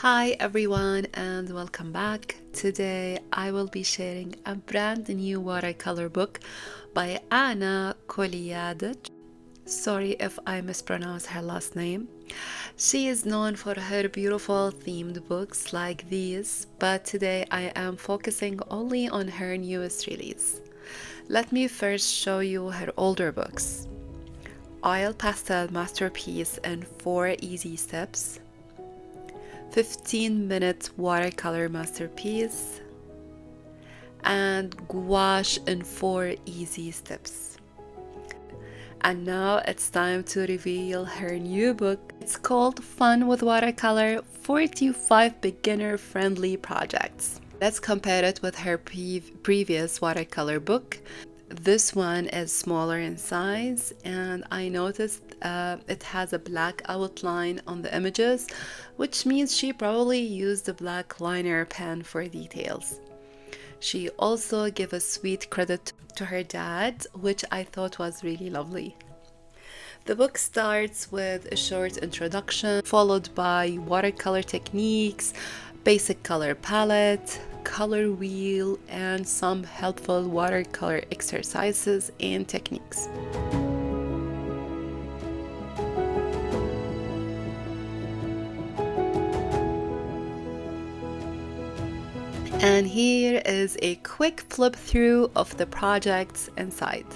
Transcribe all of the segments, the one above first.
Hi everyone and welcome back. Today I will be sharing a brand new watercolor book by Anna Koliadych. Sorry if I mispronounce her last name. She is known for her beautiful themed books like these, but today I am focusing only on her newest release. Let me first show you her older books. Oil Pastel Masterpiece in 4 Easy Steps, 15-minute watercolor masterpiece, and Gouache in 4 Easy Steps. And now it's time to reveal her new book. It's called Fun with Watercolor: 45 Beginner-Friendly Projects. Let's compare it with her previous watercolor book. This one is smaller in size, and I noticed it has a black outline on the images, which means she probably used a black liner pen for details. She also gave a sweet credit to her dad, which I thought was really lovely. The book starts with a short introduction, followed by watercolor techniques, basic color palette, color wheel, and some helpful watercolor exercises and techniques. And here is a quick flip through of the projects inside.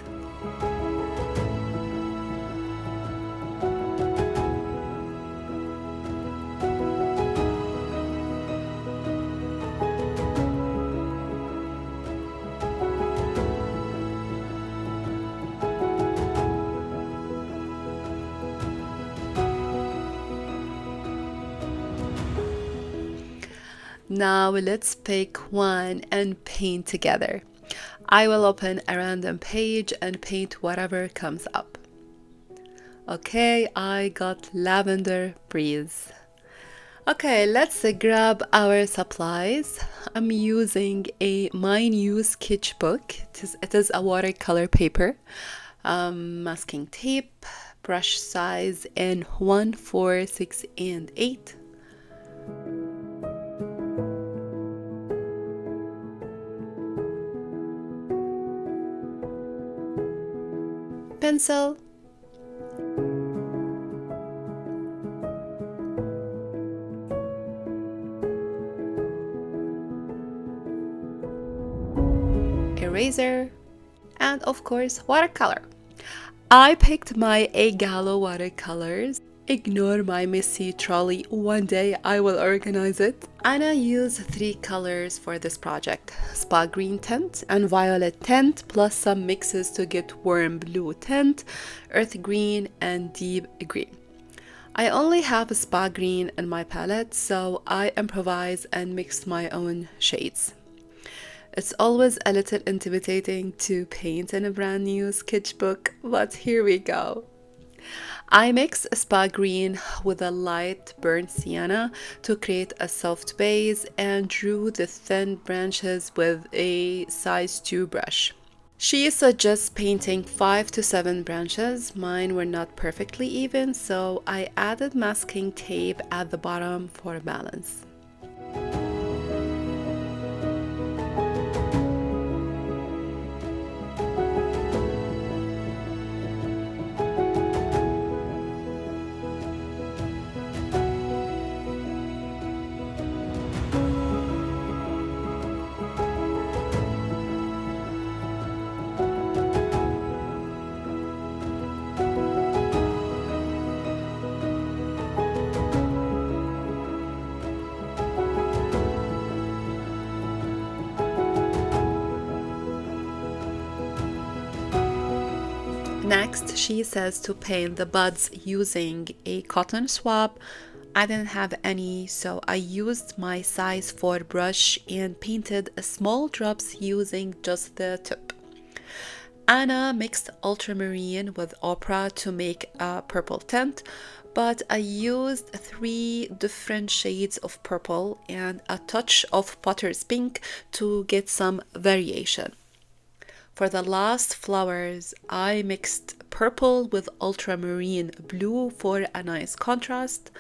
Now let's pick one and paint together. I will open a random page and paint whatever comes up. Okay, I got Lavender Breeze. Okay, let's grab our supplies. I'm using my new sketchbook. It is a watercolor paper, masking tape, brush size in 1, 4, 6, and 8. Pencil, eraser, and of course watercolor. I picked my Gallo watercolors. Ignore my messy trolley, one day I will organize it. Anna used 3 colors for this project: spa green tint and violet tint, plus some mixes to get warm blue tint, earth green, and deep green. I only have a spa green in my palette, so I improvise and mix my own shades. It's always a little intimidating to paint in a brand new sketchbook, but here we go. I mixed spa green with a light burnt sienna to create a soft base and drew the thin branches with a size 2 brush. She suggests painting 5 to 7 branches. Mine were not perfectly even, so I added masking tape at the bottom for balance. Next, she says to paint the buds using a cotton swab. I didn't have any, so I used my size 4 brush and painted small drops using just the tip. Anna mixed ultramarine with ochre to make a purple tint, but I used 3 different shades of purple and a touch of potter's pink to get some variation. For the last flowers, I mixed purple with ultramarine blue for a nice contrast.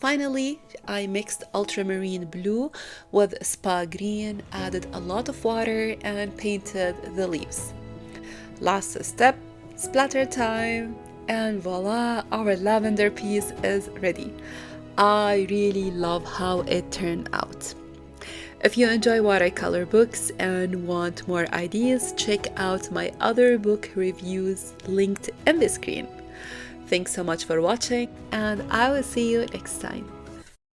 Finally, I mixed ultramarine blue with spa green, added a lot of water, and painted the leaves. Last step, splatter time, and voila, our lavender piece is ready. I really love how it turned out. If you enjoy watercolor books and want more ideas, check out my other book reviews linked in the screen. Thanks so much for watching, and I will see you next time.